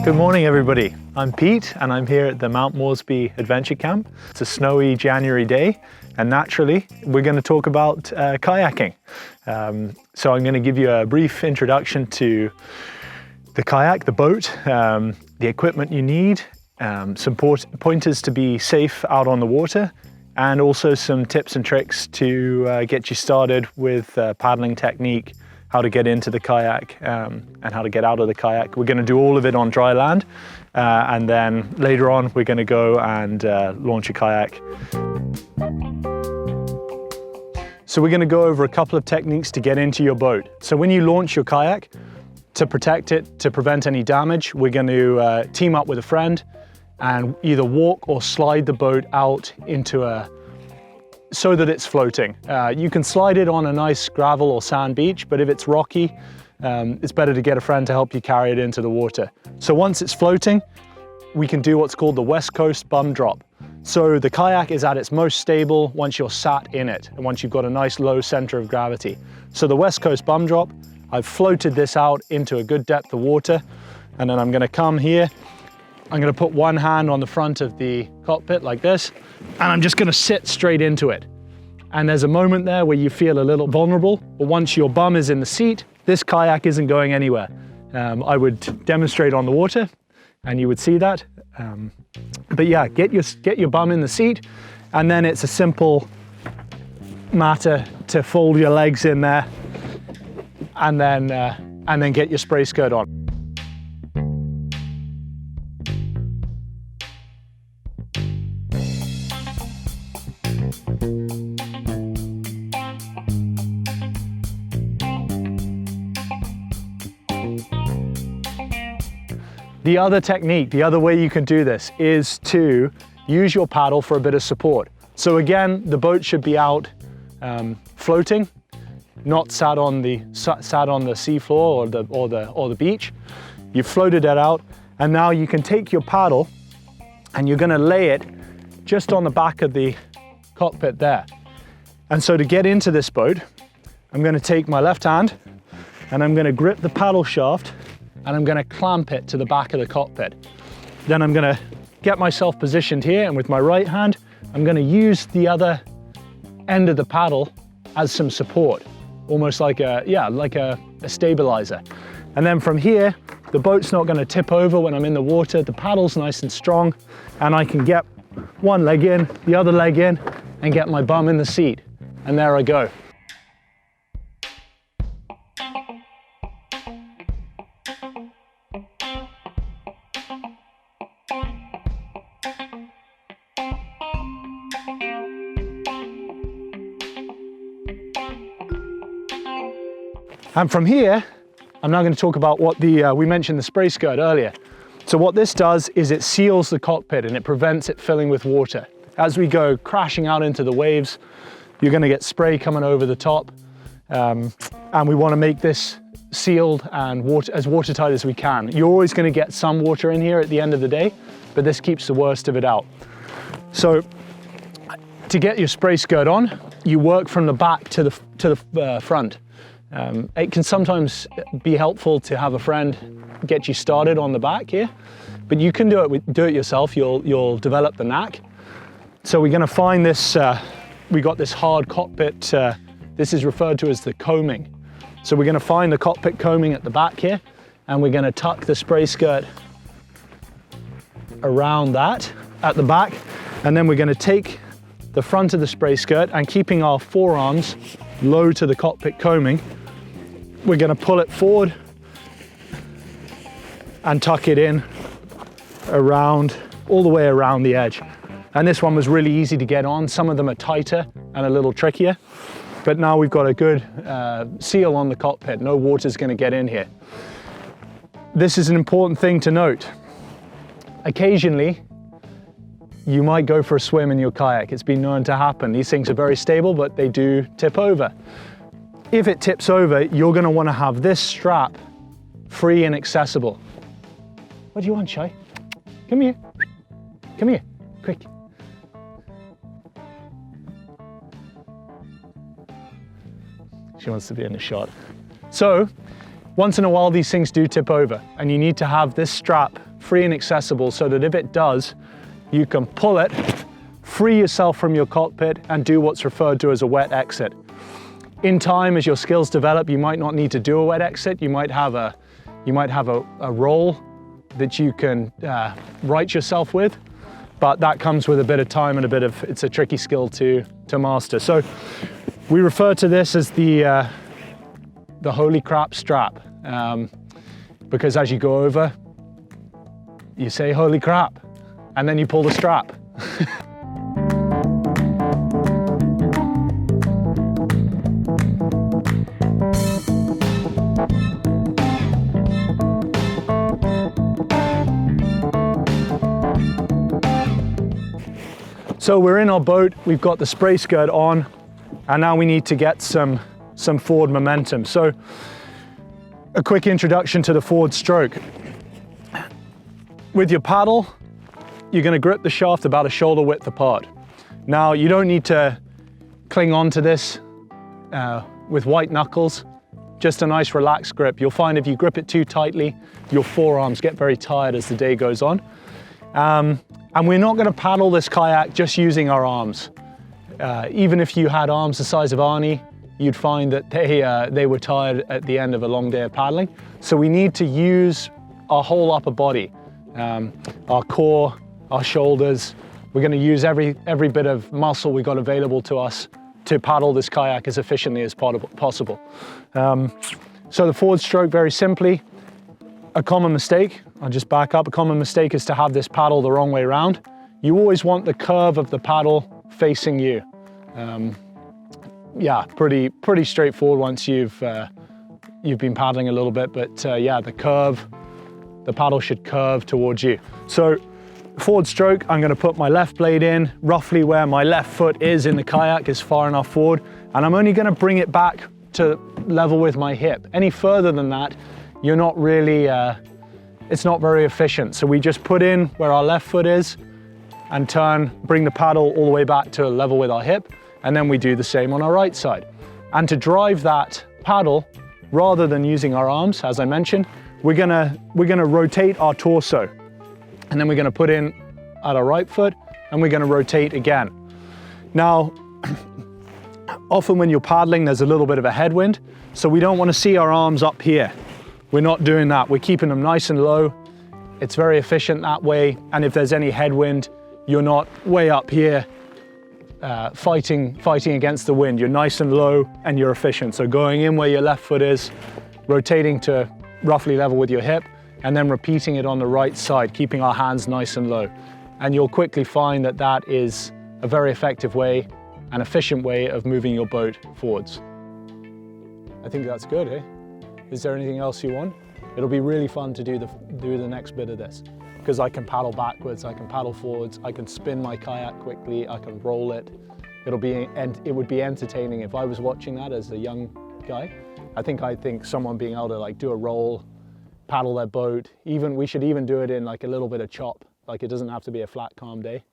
Good morning, everybody. I'm Pete and I'm here at the Mount Moresby Adventure Camp. It's a snowy January day and naturally we're going to talk about kayaking. So I'm going to give you a brief introduction to the kayak, the boat, the equipment you need, some pointers to be safe out on the water, and also some tips and tricks to get you started with paddling technique, how to get into the kayak and how to get out of the kayak. We're going to do all of it on dry land and then later on we're going to go and launch a kayak. So we're going to go over a couple of techniques to get into your boat. So when you launch your kayak, to protect it, to prevent any damage, we're going to team up with a friend and either walk or slide the boat out into so that it's floating. You can slide it on a nice gravel or sand beach, but if it's rocky, it's better to get a friend to help you carry it into the water. So once it's floating, we can do what's called the West Coast bum drop. So the kayak is at its most stable once you're sat in it and once you've got a nice low center of gravity. So the West Coast bum drop, I've floated this out into a good depth of water, and then I'm going to come here. I'm going to put one hand on the front of the cockpit like this, and I'm just going to sit straight into it. And there's a moment there where you feel a little vulnerable, but once your bum is in the seat, this kayak isn't going anywhere. I would demonstrate on the water and you would see that. But yeah, get your bum in the seat, and then it's a simple matter to fold your legs in there and then get your spray skirt on. The other technique, the other way you can do this is to use your paddle for a bit of support. So again, the boat should be out floating, not sat on the seafloor or the beach. You've floated it out, and now you can take your paddle and you're going to lay it just on the back of the cockpit there. And so to get into this boat, I'm going to take my left hand and I'm going to grip the paddle shaft and I'm going to clamp it to the back of the cockpit. Then I'm going to get myself positioned here, and with my right hand, I'm going to use the other end of the paddle as some support, almost like a stabilizer. And then from here, the boat's not going to tip over when I'm in the water. The paddle's nice and strong, and I can get one leg in, the other leg in, and get my bum in the seat. And there I go. And from here, I'm now going to talk about what we mentioned the spray skirt earlier. So what this does is it seals the cockpit and it prevents it filling with water. As we go crashing out into the waves, you're going to get spray coming over the top. And we want to make this sealed and as watertight as we can. You're always going to get some water in here at the end of the day, but this keeps the worst of it out. So to get your spray skirt on, you work from the back to the front. It can sometimes be helpful to have a friend get you started on the back here, but you can do it yourself. You'll develop the knack. So we're going to find this. We got this hard cockpit. This is referred to as the coaming. So we're going to find the cockpit coaming at the back here, and we're going to tuck the spray skirt around that at the back, and then we're going to take the front of the spray skirt and keeping our forearms low to the cockpit coaming, we're going to pull it forward and tuck it in around, all the way around the edge. And this one was really easy to get on. Some of them are tighter and a little trickier, but now we've got a good seal on the cockpit. No water's going to get in here. This is an important thing to note. Occasionally, you might go for a swim in your kayak. It's been known to happen. These things are very stable, but they do tip over. If it tips over, you're going to want to have this strap free and accessible. What do you want, Shy? Come here. Come here, quick. She wants to be in the shot. So, once in a while these things do tip over and you need to have this strap free and accessible so that if it does, you can pull it, free yourself from your cockpit and do what's referred to as a wet exit. In time, as your skills develop, you might not need to do a wet exit. You might have a roll that you can right yourself with, but that comes with a bit of time and it's a tricky skill to master. So we refer to this as the holy crap strap, because as you go over, you say holy crap, and then you pull the strap. So we're in our boat, we've got the spray skirt on, and now we need to get some forward momentum. So a quick introduction to the forward stroke. With your paddle, you're going to grip the shaft about a shoulder width apart. Now you don't need to cling on to this with white knuckles, just a nice relaxed grip. You'll find if you grip it too tightly, your forearms get very tired as the day goes on. And we're not going to paddle this kayak just using our arms. Even if you had arms the size of Arnie, you'd find that they were tired at the end of a long day of paddling. So we need to use our whole upper body, our core, our shoulders. We're going to use every bit of muscle we got available to us to paddle this kayak as efficiently as possible. So the forward stroke, very simply, a common mistake, I'll just back up, a common mistake is to have this paddle the wrong way around. You always want the curve of the paddle facing you. Yeah, pretty straightforward once you've been paddling a little bit, but yeah, the paddle should curve towards you. So forward stroke, I'm going to put my left blade in roughly where my left foot is in the kayak, is far enough forward, and I'm only going to bring it back to level with my hip. Any further than that, you're not really, it's not very efficient. So we just put in where our left foot is and bring the paddle all the way back to level with our hip, and then we do the same on our right side. And to drive that paddle, rather than using our arms, as I mentioned, we're gonna rotate our torso, and then we're gonna put in at our right foot, and we're gonna rotate again. Now, often when you're paddling, there's a little bit of a headwind, so we don't want to see our arms up here. We're not doing that. We're keeping them nice and low. It's very efficient that way. And if there's any headwind, you're not way up here fighting against the wind. You're nice and low and you're efficient. So going in where your left foot is, rotating to roughly level with your hip, and then repeating it on the right side, keeping our hands nice and low. And you'll quickly find that that is a very effective way, an efficient way of moving your boat forwards. I think that's good, eh? Is there anything else you want? It'll be really fun to do the next bit of this, because I can paddle backwards, I can paddle forwards, I can spin my kayak quickly, I can roll it. It would be entertaining if I was watching that as a young guy. I think someone being able to like do a roll, paddle their boat, we should even do it in like a little bit of chop. Like it doesn't have to be a flat, calm day.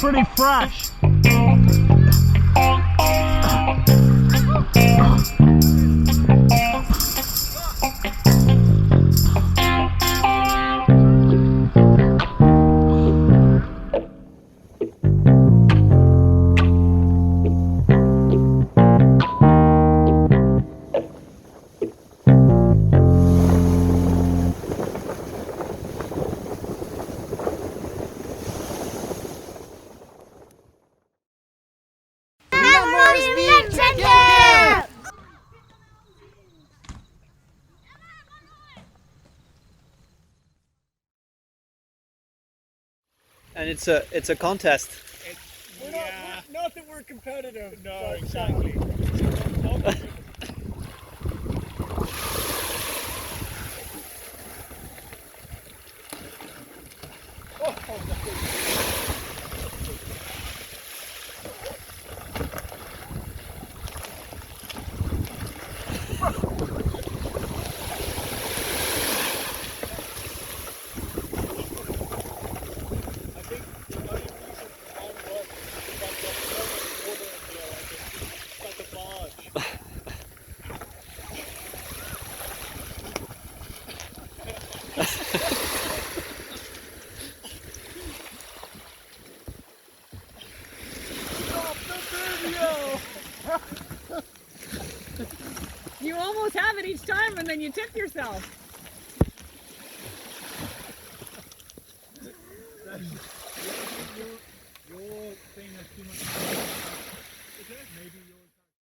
pretty fresh. And it's a contest. Not that we're competitive. No, exactly. You almost have it each time and then you tip yourself. Your thing has too much. Maybe yours.